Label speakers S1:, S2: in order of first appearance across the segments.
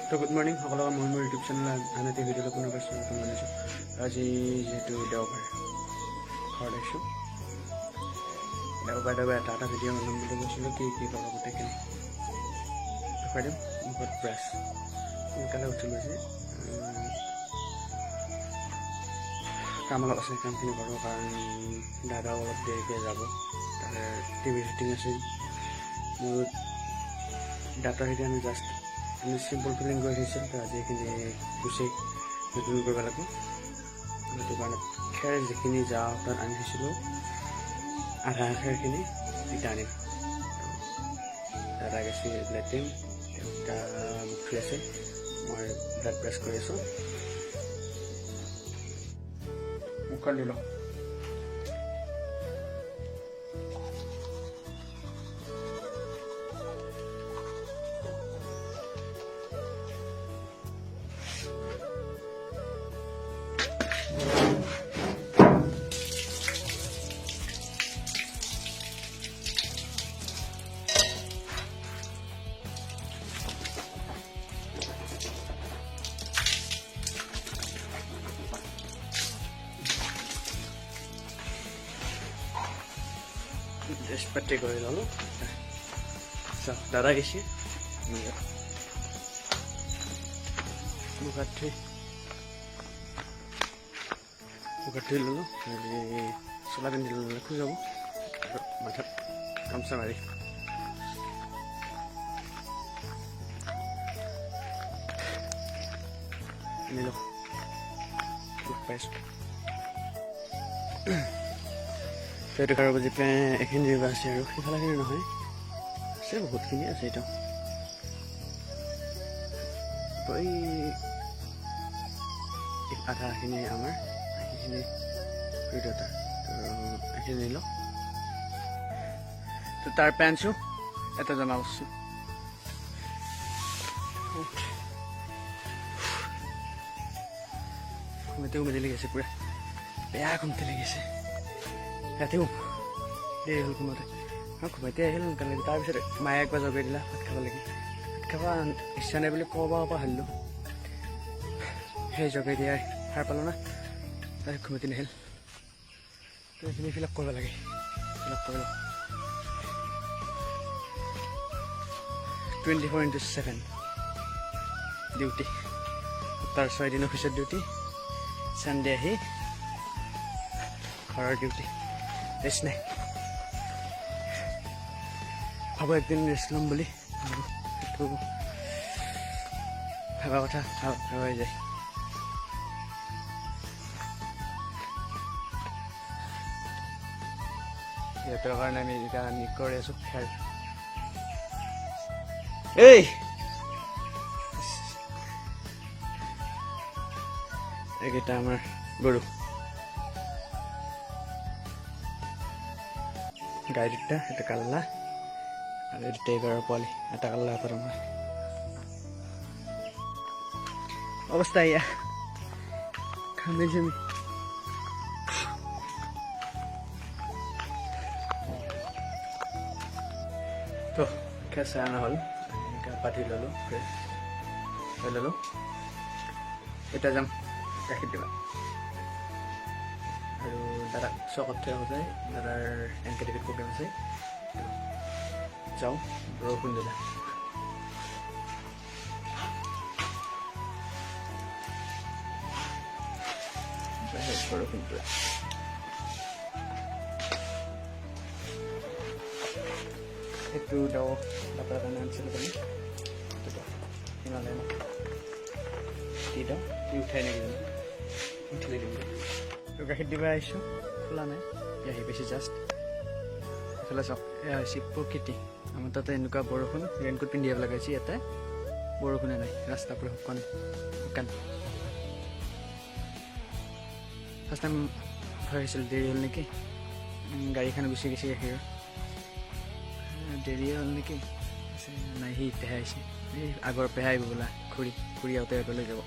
S1: তো good morning সকলোকে মই মোৰ ইউটিউব চেনেল আন এটি ভিডিঅ'লৈ পুনৰ স্বাগতম জনাইছোঁ। আজি যিহেতু দেওবাৰ ঘৰত আহিছোঁ, দেওবাৰে এটা ভিডিঅ' বনাম বুলি কৈছিলোঁ। কি পাব গোটেইখিনি দেখুৱাই দিম। মুখত ব্ৰাছ সোনকালে উঠিলোঁ আজি, কাম অলপ আছে, কামখিনি কৰোঁ কাৰণ দাদাও অলপ দেৰিকৈ যাব। তাৰে টিভি শ্বুটিং আছিল। মোৰ দাঁতৰ সেইটো আমি জাষ্ট চিম্পল ফিলিং কৰি থৈছিল। তো আজি এইখিনি গুচি নতুন কৰিব লাগিব। সেইটো কাৰণে খেৰ যিখিনি যাওঁ তাত আনি থৈছিলোঁ, আধা খেৰখিনি ইটা আনিম। দাদা গেছি লেট্ৰিন, দেউতা মুখ ধুই আছে, মই ব্লাড প্ৰেছ কৰি আছোঁ। মুখখন দি লওঁ। ড্ৰেছ পাতি কৰি ল'লোঁ। দাদা গেছি মুখ হাত ধুই ল'লোঁ। চোলা পিন্ধি ল'লে খুই যাব আৰু মাথাত গামোচা মাৰি আনিলোঁ। পাইছোঁ সেইটো কাৰো বুজি পাই এইখিনি দিব আছে আৰু সিফালেখিনি নহয়, আছে বহুতখিনি আছে। এতিয়া এই আধাখিনি আমাৰ, বাকীখিনি দুটা, তো এইখিনি নিলোঁ। তো তাৰ পেণ্টছো এটা জমা কৰিছোঁ। ঘুমতেও মেলি লাগিছে, পূৰা বেয়া ঘুমতে লাগিছে। ৰাতিও দেৰি হ'ল ঘুমতে, ঘুমাইতে আহিলোঁ সোনকালে। তাৰপিছত মায়ে একবাৰ জগাই দিলা ভাত খাব লাগি। ভাত খাব ইচ্ছা নাই বুলি ক'ব হাৰিলোঁ। সেই জগাই দিয়াই সাৰ পালোঁ না, তাৰপিছত ঘুমতি নাহিল। তো এইখিনি ফিল আপ কৰিব লাগে, ফিল আপ কৰিলোঁ। 24/7 ডিউটি। তাৰ 6 দিন অফিচত ডিউটি, চানডে আহি ঘৰৰ ডিউটি। ৰেষ্ট নাই। ভাবোঁ একদিন ৰেষ্ট ল'ম বুলি, সেইটো ভাবা কথা ভাবাই যায়। সিহঁতৰ কাৰণে আমি এতিয়া কৰি আছোঁ খেৰ। এই এইকেইটা আমাৰ গৰু, গাই দুটা, এটা কাল্লা আৰু দুটা এইবাৰৰ পোৱালি, এটা কাল্লা এটা ৰঙা। অৱস্থা এয়া ঘামি জামি। তো খেঁচা নহ'ল, এনেকৈ পাতি ল'লোঁ, ফ্ৰেছ হৈ ল'লোঁ। এতিয়া যাম গাখীৰ দিবা। আৰু দাদাক চকত থৈ আহোঁ যায়, দাদাৰ এনকেটিভিট প্ৰগ্ৰেম আছে। যাওঁ, বৰষুণ দিলা। বৰষুণ পূৰা। সেইটো দাদাৰ কাৰণে আনিছিলোঁ পানী, হিমালয় দি দাওঁ, দি উঠাই নেকি উঠিলে দিম। তো গাখীৰ দিব আহিছোঁ, খোলা নাই, আহি পাইছোঁ জাষ্ট। এইফালে চাওক, এয়া হৈছে প্ৰকৃতি। আমাৰ তাতে এনেকুৱা বৰষুণ, ৰেইনকোট পিন্ধি আহিব লগা হৈছে। ইয়াতে বৰষুণে নাই, ৰাস্তা পূৰা শুকান। ফাৰ্ষ্ট টাইম ভয় হৈছিল দেৰি হ'ল নেকি, গাড়ীখন গুচি গৈছে গাখীৰ, দেৰিয়ে হ'ল নেকি। নাই, সি পেহাই আহিছে, এই আগৰ পেহাই আহিব বোলা, খুৰী আহোঁতে একেলগে যাব।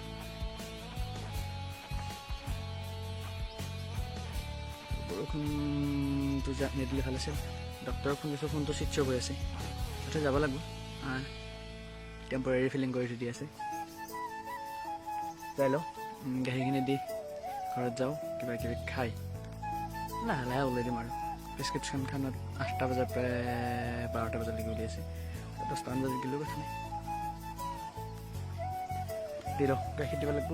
S1: বৰষুণটো নিদিলে ভাল আছিল। ডক্টৰক ফোন কৰিছোঁ, ফোনটো ছুইচ অফ হৈ আছে। তাতে যাব লাগিব, টেম্পৰাৰী ফিলিং কৰি থৈ দি আছে।
S2: যাই লওঁ গাখীৰখিনি দি ঘৰত যাওঁ কিবা কিবি খাই লাহে লাহে ওলাই দিম আৰু প্ৰেছক্ৰিপশ্যনখনত 8টা বজাৰ প্ৰায় 12টা বজালৈকে উলিয়াইছে 10টামান বজাত গ'লেও কথা নাই দি ৰ গাখীৰ দিব লাগিব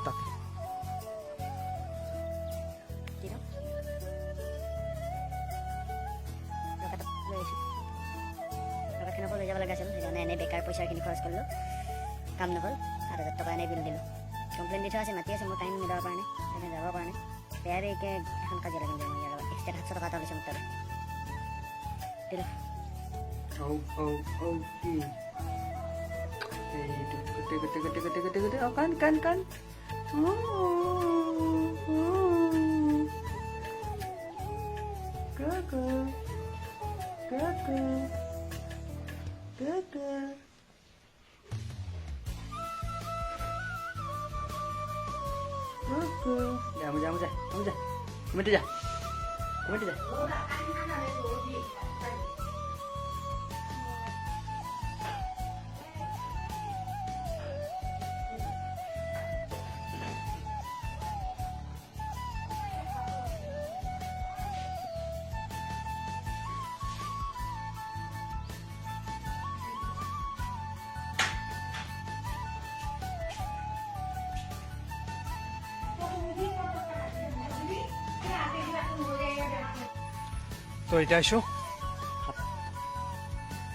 S2: তাতে
S3: লৈ যাব লগা আছিল সেইকাৰণে এনেই বেকাৰ পইচাখিনি খৰচ কৰিলোঁ কাম নহ'ল 7,000 টকা এনেই বিল দিলোঁ কমপ্লেইন দি থোৱা আছে মাতি আছে মোৰ টাইম মিলাব পৰা নাই সেইকাৰণে যাব পৰা নাই বেয়া বেয়াকৈ এখন কাজিয়া লাগিল মই ইয়াৰ লগত এক্সট্ৰা 700 টকা এটা লৈছে মোৰ তাতে দিলোঁ
S1: কাণ Kamu जा Kemana जा
S2: তো এতিয়া আছোঁ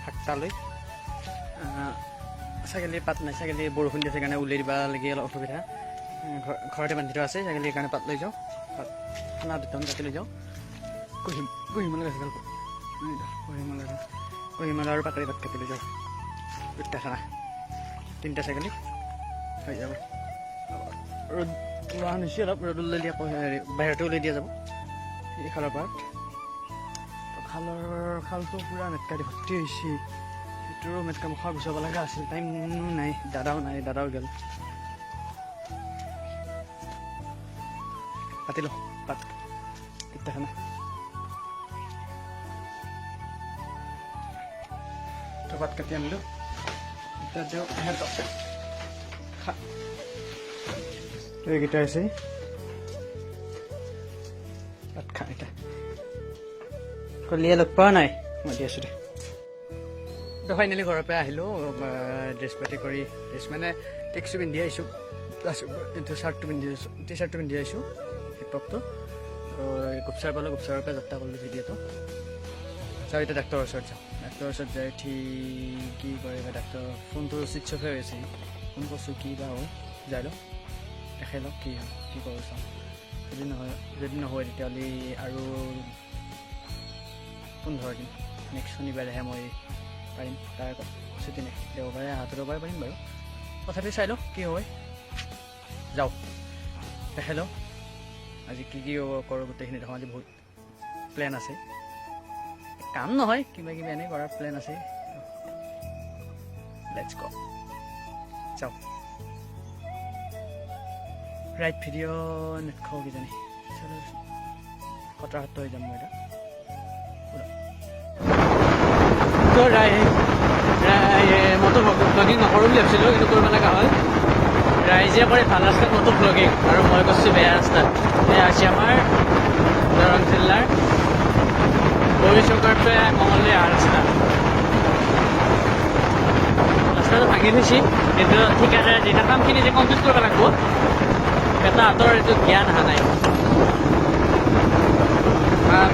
S2: সাতটালৈ ছাগলী পাত নাই ছাগলী বৰষুণ দিছে কাৰণে উলিয়াই দিব লাগি অলপ অসুবিধা ঘৰতে বান্ধি থোৱা আছে ছাগলীৰ কাৰণে পাত লৈ যাওঁ পাত খানা দুটামান কাটি লৈ যাওঁ কুহিমালা আছে গল্প কুহিমালা আৰু পাকৰি পাত কাটি লৈ যাওঁ দুটা খানা 3টা ছাগলী হৈ যাব ৰ'দ লোৱা নিশ্চয় অলপ ৰ'দ উলিয়াই দিয়া বাহিৰতে উলিয়াই দিয়া যাব এই খালৰ পাত খালটো পুৰা মেটকা দি ভৰ্তি হৈছে সেইটোৰো মেটকা মুখৰ গুচাব লগা আছিল টাইম নাই দাদাও গ'ল কাটি লওঁ পাত তিতা খানা পাত কাটি আনিলোঁ এতিয়া দিওঁ সিহঁতক এইকেইটা আছে পাত খা এতিয়া কলিয়ে লগ পোৱা নাই মই দি আছোঁ দে তো ফাইনেলি ঘৰৰ পৰা আহিলোঁ ড্ৰেছ পাতি কৰি ড্ৰেছ মানে টেক্সটো পিন্ধি আহিছোঁ এইটো চাৰ্টটো পিন্ধি আছোঁ টি চাৰ্টটো পিন্ধি আহিছোঁ হিপ হপটো গোপচাৰ পালোঁ গোপচাৰৰ পৰা যাত্ৰা কৰিলোঁ ভিডিঅ'টো চাওঁ এতিয়া ডাক্তৰৰ ওচৰত যাওঁ ডাক্তৰৰ ওচৰত যাই কি কৰে বা ডাক্তৰ ফোনটো ছুইচ অফে হৈ আছে ফোন কৰিছোঁ কি বা হয় যাই লওঁ দেখাই লওঁ কি হয় কি কৰোঁ চাওঁ যদি নহয় তেতিয়াহ'লে আৰু 15 দিন নেক্সট শনিবাৰেহে মই পাৰিম তাৰ ছুটি নাই দেওবাৰে দেওবাৰে পাৰিম বাৰু তথাপি চাই লওঁ কি হয় যাওঁ দেখাই লওঁ আজি কি কৰোঁ গোটেইখিনি দেখোঁ আজি বহুত প্লেন আছে কাম নহয় কিবা কিবি এনেই কৰাৰ প্লেন আছে লেটছ গ' যাওঁ ৰাইট ভিডিঅ' নেটখাওঁ কিজানি কটাৰ হাত হৈ যাম মই এতিয়া মটো ব্লগিং নকৰোঁ বুলি ভাবিছিলোঁ কিন্তু কৰিব লগা হ'ল ৰাইজে কৰে ভাল ৰাস্তাত মটো ব্লগিং আৰু মই কৈছোঁ বেয়া ৰাস্তাত এয়া হৈছে আমাৰ দৰং জিলাৰ বৰিচৌকাৰ পৰা মঙলদৈ অহা ৰাস্তাটো ভাঙি থৈছে কিন্তু ঠিকাদাৰে যেতিয়া কামখিনি যে কমপ্লিট কৰিব লাগিব এটা হাতৰ এইটো জ্ঞান অহা নাই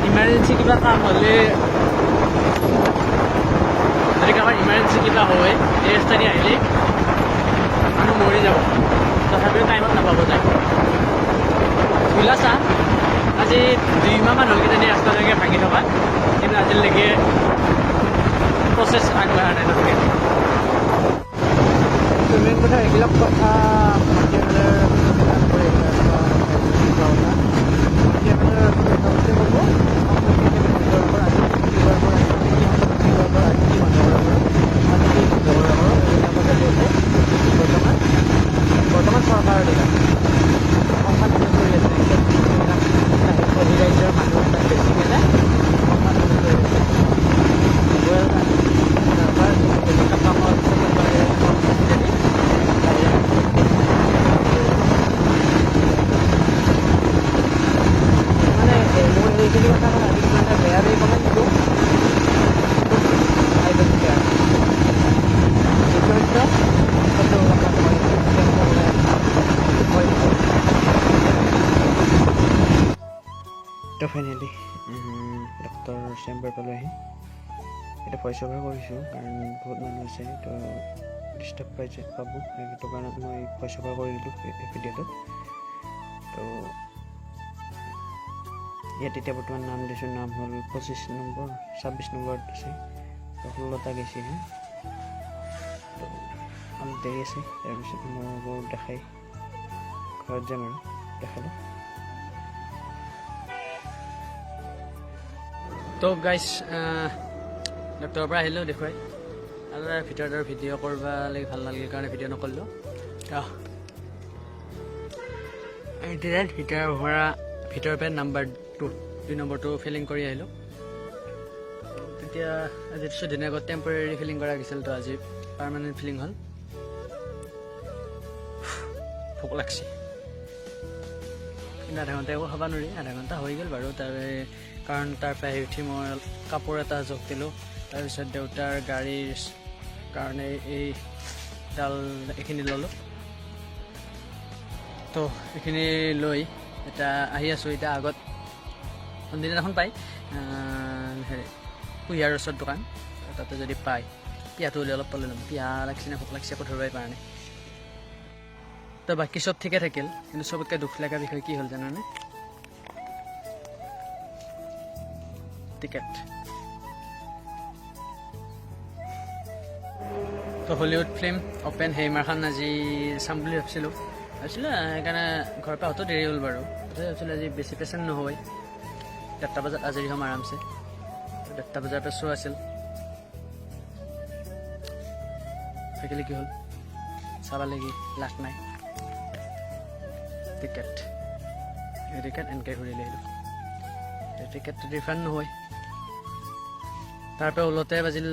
S2: ইমাৰ্জেঞ্চি কিবা কাম হ'লে যদি কাৰোবাৰ ইমাৰ্জেঞ্চি কিবা হয় এই ৰাস্তা দি আহিলে মানুহ মৰি যাব তথাপিও টাইমত নাপাব যায় ওলাইছা আজি 2 মাহমান হ'ল কিজানি ৰাস্তালৈকে ভাঙি থকা কিন্তু আজিলৈকে প্ৰচেছ আগবঢ়া নাই নতুনকৈ মেইন কথা এইবিলাক কথা বৰ্তমান চৰকাৰৰ দিনত ৰাইজৰ মানুহ বেছি পেলাই কামত
S1: ফাইনেলি ডক্টৰ চেম্বাৰ পালোহি এতিয়া ভইচ অভাৰ কৰিছোঁ কাৰণ বহুত মানুহ আছে তো ডিষ্টাৰ্ব পাব সেইটো কাৰণত মই ভইচ অভাৰ কৰি দিলোঁ ভিডিঅ'টোত তো ইয়াত এতিয়া বৰ্তমান নাম দিছোঁ নাম হ'ল 26 নম্বৰ 26 নম্বৰত আছে 16টা গৈছেহে তো অলপ দেৰি আছে তাৰপিছত মই বহুত দেখাই ঘৰত যাম আৰু দেখালোঁ
S2: তো গাইজ ডক্টৰৰ পৰা আহিলোঁ দেখুৱাই আৰু ভিতৰত আৰু ভিডিঅ' কৰিব লাগি ভাল নালাগে কাৰণে ভিডিঅ' নকৰিলোঁ এতিয়া ভিতৰৰ পৰা নাম্বাৰ 2 নম্বৰটো ফিলিং কৰি আহিলোঁ তেতিয়া আজি 4 দিনৰ আগত টেম্পৰেৰী ফিলিং কৰা গৈছিল তো আজি পাৰ্মানেণ্ট ফিলিং হ'ল ভোক লাগছে কিন্তু আধা ঘণ্টা একো খাব নোৱাৰি আধা ঘণ্টা হৈ গ'ল বাৰু কাৰণ তাৰ পৰা আহি উঠি মই কাপোৰ এটা জোখ দিলোঁ তাৰপিছত দেউতাৰ গাড়ীৰ কাৰণে এইখিনি ল'লোঁ তো এইখিনি লৈ এতিয়া আহি আছোঁ এতিয়া আগত সন্ধিয়াদিনাখন পায় হেৰি কুঁহিয়াৰ ৰচৰ দোকান তাতে যদি পায় পিয়াটো উলিয়াই অলপ পালে ল'ম পিয়া লাগছে নে ভোক লাগছে একো ধৰিবই পৰা নাই তো বাকী চব ঠিকে থাকিল কিন্তু চবতকৈ দুখ লগা বিষয় কি হ'ল জানানে টিকেট তো হলিউড ফিল্ম অপেন হেইমাৰখন আজি চাম বুলি ভাবিছিলোঁ সেইকাৰণে ঘৰৰ পৰা অত দেৰি হ'ল বাৰু ভাবিছিলোঁ আজি বেছি পেচেণ্ট নহয় 1টা বজাত আজৰি হ'ম আৰামছে 1টা বজাৰ পৰা শ্ব' আছিল থাকিলে কি হ'ল চাব লাগি লাভ নাই টিকেট এনেকৈ ঘূৰিলে আহিলোঁ টিকেটটো ৰিফাণ্ড নহয় তাৰ পৰা ওলতে বাজিল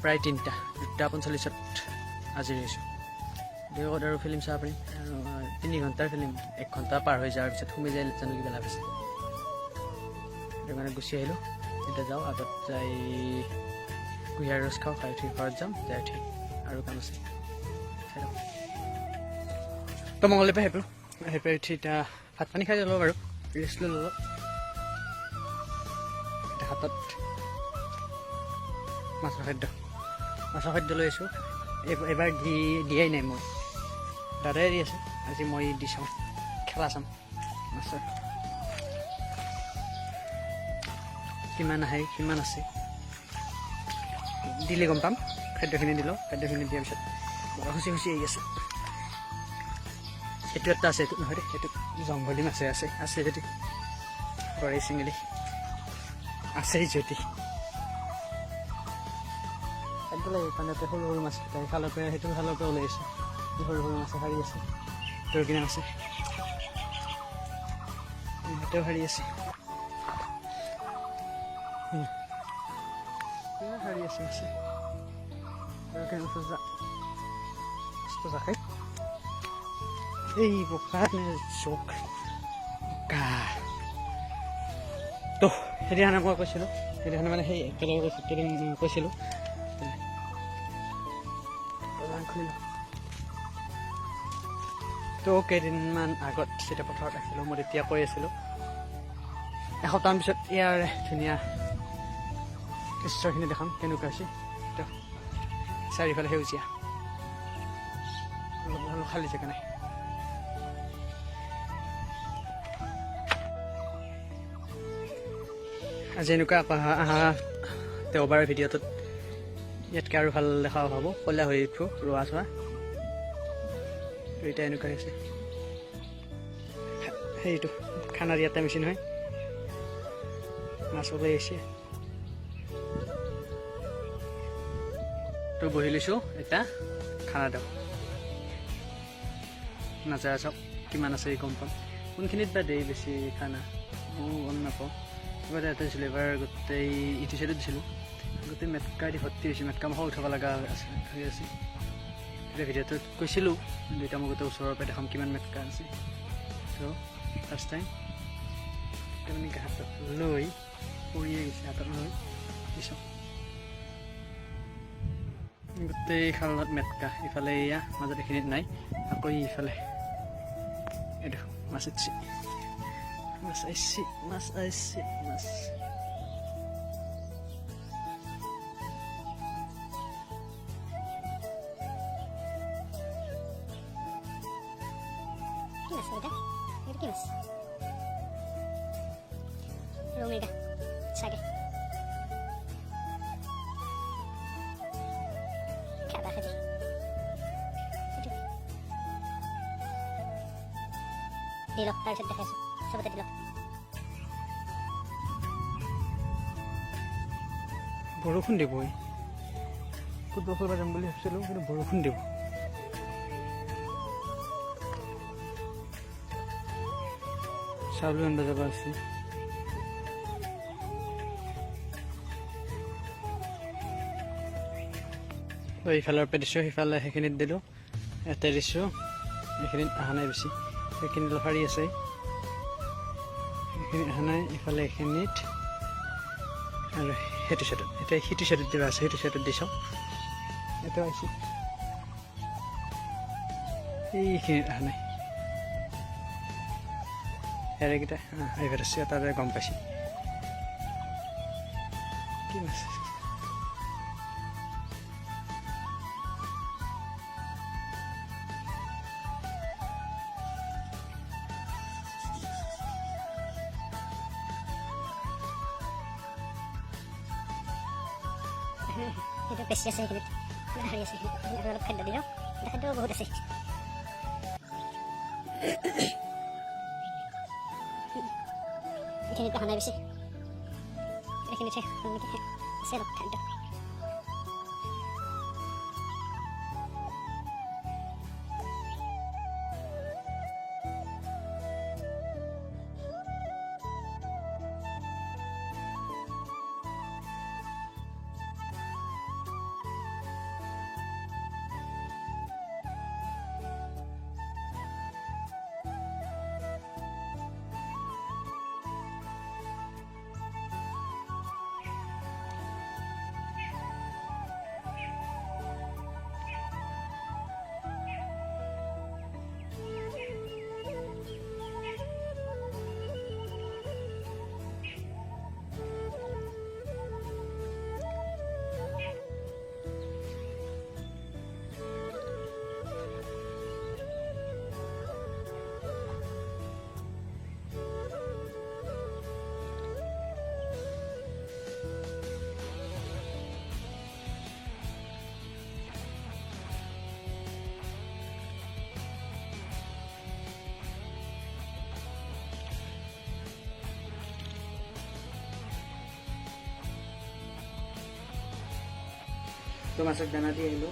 S2: প্ৰায় 2:45 আজৰি হৈছোঁ দেউকত আৰু ফিল্ম চাব পাৰিম 3 ঘণ্টাৰ ফিল্ম 1 ঘণ্টা পাৰ হৈ যোৱাৰ পিছত সোমাই যায় জানো কিবা লাভ আছে সেইটো কাৰণে গুচি আহিলোঁ এতিয়া যাওঁ আগত যাই কুঁহিয়াৰ ৰস খাওঁ খাই উঠি ঘৰত যাম যাই উঠি আৰু কাম আছে তো মঙলদৈ পৰা পাই উঠি এতিয়া ভাত পানী খাই ল'লোঁ বাৰু ৰেষ্ট লৈ ল'লোঁ এতিয়া হাতত মাছৰ খাদ্য লৈ আছোঁ এবাৰ দিয়াই নাই মই দাদাই দি আছে আজি মই দি চাম খেলা চাম মাছৰ কিমান আহে কিমান আছে দিলে গম পাম খাদ্যখিনি দিলোঁ খাদ্যখিনি দিয়াৰ পিছত খুচি আহি আছে এইটো এটা আছে এইটো নহয় দেই এইটো জংঘলী মাছে আছে যদি গৰৈ চিঙিলি আছে যদি খাদ্য লাগে পানীতে সৰু মাছ খালৰ পৰা সেইটো খালৰ পৰা ওলাই আছে সৰু মাছে সাৰি আছে তোৰ কিনা আছে সেইটোও সাৰি আছে সাৰি আছে এই বোকা নে চোক বোকা তো সেইদিনাখনে মই কৈছিলোঁ সেইদিনাখনে মানে সেই একেলগে কৈছিলোঁ তো কেইদিনমান আগত যেতিয়া পথাৰত আছিলোঁ মই তেতিয়া কৈ আছিলোঁ এসপ্তাহমান পিছত ইয়াৰ ধুনীয়া দৃশ্যখিনি দেখাম কেনেকুৱা হৈছে তো চাৰিওফালে সেউজীয়া অলপ খালী জেগা নাই আজি এনেকুৱা আহা দেওবাৰৰ ভিডিঅ'টোত ইয়াতকৈ আৰু ভাল দেখা হ'ব কলা হৈ উঠোঁ ৰোৱা চোৱা এতিয়া এনেকুৱা হৈছে সেইটো খানাৰ ইয়াতে মেচিন হয় মাছ ওলাই আহিছে তো বহি লৈছোঁ এতিয়া খানা দিওঁ নাজাৰা চাওক কিমান আছে গম পাম কোনখিনিত বা দেই বেছি খানা ময়ো গম নাপাওঁ এবাৰ এটা দিছিলোঁ এবাৰ গোটেই ইটো চাইডত দিছিলোঁ গোটেই মেটকা দি ভৰ্তি হৈছে মেটকা মাখা উঠাব লগা হৈ আছে এতিয়া ভিডিঅ'টোত কৈছিলোঁ কিন্তু এতিয়া মই গোটেই ওচৰৰ পৰা দেখাম কিমান মেটকা আছে তো ফাৰ্ষ্ট টাইম তেনেকৈ হাতত লৈ পৰিয়ে গৈছে হাতত লৈ দিছোঁ গোটেই খালত মেটকা ইফালে এয়া মাজত এইখিনিত নাই আকৌ ইফালে এইটো মাছ উঠছে মাছ আহিছে মাছ আহিছে মাছ
S3: কি মাছ এটা এটা কি মাছ রঙিটা সাগে খাবা খাবি দিল তাৰপিছত দেখাইছো চবতে দিল
S2: বৰষুণ দিবই ফুটবল খেলিব যাম বুলি ভাবিছিলোঁ কিন্তু বৰষুণ দিব চাউল আনিব যাব আছে এইফালৰ পৰা দিছোঁ সিফালে সেইখিনিত দিলোঁ ইয়াতে দিছোঁ এইখিনিত অহা নাই বেছি সেইখিনি লহাৰি আছে সেইখিনি অহা নাই ইফালে এইখিনিত আৰু সেইটো চাইডত এতিয়া সিটো চাইডত দিবা আছে সেইটো চাইডত দি চাওঁ এইটো আহিছে এইখিনিত অহা নাই ইয়াৰেকেইটা এইবাৰ আছে তাৰে গম পাইছে কি মাছ
S3: itu pesnya saya gitu hari saya kalau kan dari dah ada বহুত আছে এখানে তো হানা বেশি এখানে আছে সেরা খাদ্য
S1: তো মাছক দানা দি আহিলোঁ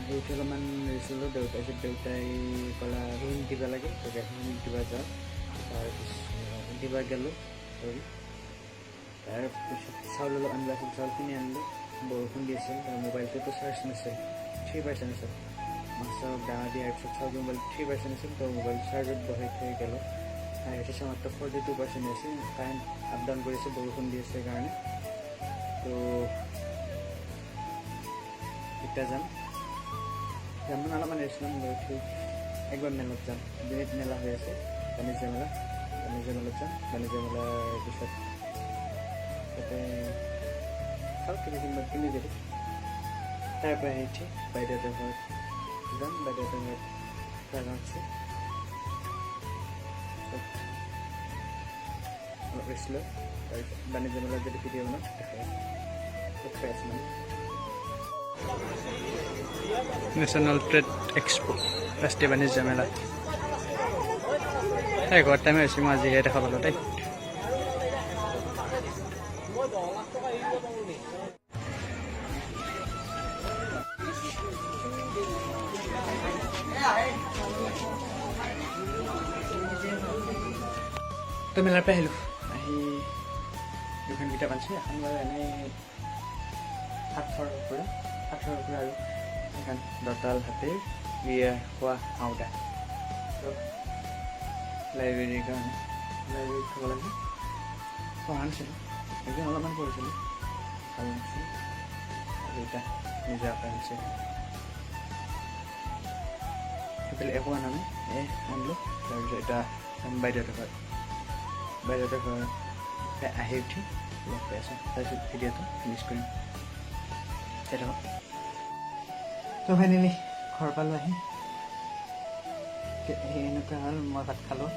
S1: সেইটো অলপমান ৰেচিলোঁ দেউতাই ক'লা ৰুম দিব লাগে তো ৰুম দিব যাওঁ তাৰপিছত দিব গ'লোঁ চৰি তাৰপিছত চাউল অলপ আনিব আছিল চাউলখিনি আনিলোঁ বৰষুণ দি আছিল মোবাইলটোতো চাৰ্জ নাছিল 3% আছিল মাছক দানা দিয়াৰ পিছত চাউল মোবাইল 3% আছিল তো মোবাইল চাৰ্জত বহাই থৈ গ'লোঁ সেইটো মাত্ৰ 42% আছিল কাৰেণ্ট আপ ডাউন কৰিছে বৰষুণ দি আছে কাৰণে তো এতিয়া যাম মানে অলপমান ৰেষ্ট ল'ম লৈ উঠি একবাৰ মেলাত যাম বিনিত মেলা হৈ আছে বাণিজ্য মেলাত যাম বাণিজ্য মেলাৰ পিছত তাতে চাওঁ কিনি দিলোঁ তাৰপৰা আহি উঠি বাইদেউহঁতৰ ঘৰত যাম বাইদেউহঁতৰ ঘৰত জাগা আছে অলপ ৰেষ্ট লৈ তাৰপিছত বাণিজ্য মেলাত যদি ভিডিঅ' বনাওঁ দেখাই আছোঁ মানে ন্যাশনাল ট্রেড এক্সপো রাষ্ট্রীয় বাণিজ্য মেলা তাই ঘর টাইমে হয়েছি মই আজিহে দেখা পালোঁ তাই তো মেলাৰ পৰা আহিলোঁ আহি দুখন কিতাপ আনিছোঁ এখন বাৰু এনেই 18 পৰা আৰু এখন দঁতাল হাতীৰ বিয়া খোৱা আওঁতা তো লাইব্ৰেৰীৰ কাৰণে লাইব্ৰেৰীত থ'ব লাগে পঢ়া নাছিলোঁ একদিন অলপমান পঢ়িছিলোঁ ভাল নাছিল আৰু এতিয়া নিজে আনিছে সেইফালে একো আনা নাই আনিলোঁ তাৰপিছত এতিয়া বাইদেউহঁতৰ ঘৰত
S2: বাহিৰতে ঘৰ আহি উঠি লগ পাই আছোঁ তাৰপিছত ভিডিঅ'টো ফিনিছ কৰিম চাই থাকক তো ফাইনেলি ঘৰ পালোঁ আহি এনেকুৱা হ'ল মই ভাত খালোঁ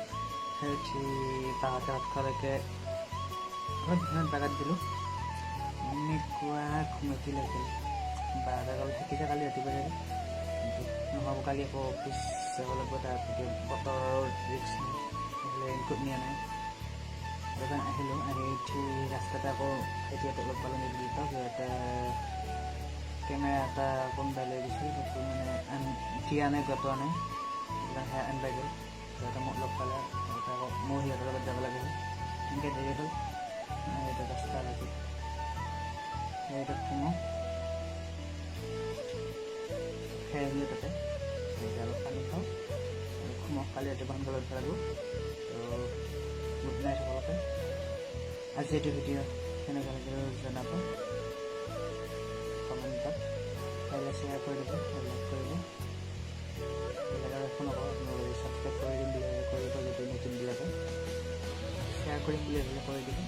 S2: খাই উঠি তাহাঁতে ভাত খোৱালৈকে ঘৰত বাগাত দিলোঁ এনেকুৱা ঘুমতি লাগিল বাৰটা কাল থাকিছে কালি ৰাতিপুৱা যাবি কিন্তু নহ'ব কালি আকৌ অফিচ যাব লাগিব তাৰপিছত বতৰৰ ৰিক্স নাই ৰেইনকোট নিয়া নাই দোকান আহিলোঁ আহি উঠি ৰাস্তাতে আকৌ এতিয়াতো লগ পালোঁ নিদিলোঁ সিহঁতে কেমেৰা এটা কোনোবাই লৈ দিছিল সেইটো মানে দিয়া নাই গটোৱা নাই সেয়া আনিবা গ'ল সিহঁতে মোক লগ পালে সিহঁতে আকৌ মোৰ সিহঁতৰ লগত যাব লাগে এনেকৈ দেৰি হ'ল এইটো ৰাস্তা লাগে সেইটোত সোমাওঁ খাই আহিলোঁ তাতে এতিয়া অলপ পানী খাওঁ আৰু সোমাওঁ কালি ৰাতিপুৱা সোনকালে উঠিব লাগিব তো গুড নাইট সকলোকে আজি এইটো ভিডিঅ' কেনেকুৱা লাগিল জনাব কমেণ্টত পাৰিলে শ্বেয়াৰ কৰি দিব লাইক কৰিব বেলেগৰ একো নকওঁ আপোনালোকে ছাবস্ক্ৰাইব কৰি দিম বুলি কৰিব যদি নতুনবিলাকে শ্বেয়াৰ কৰিম বুলি ভাবিলে কৰি দিব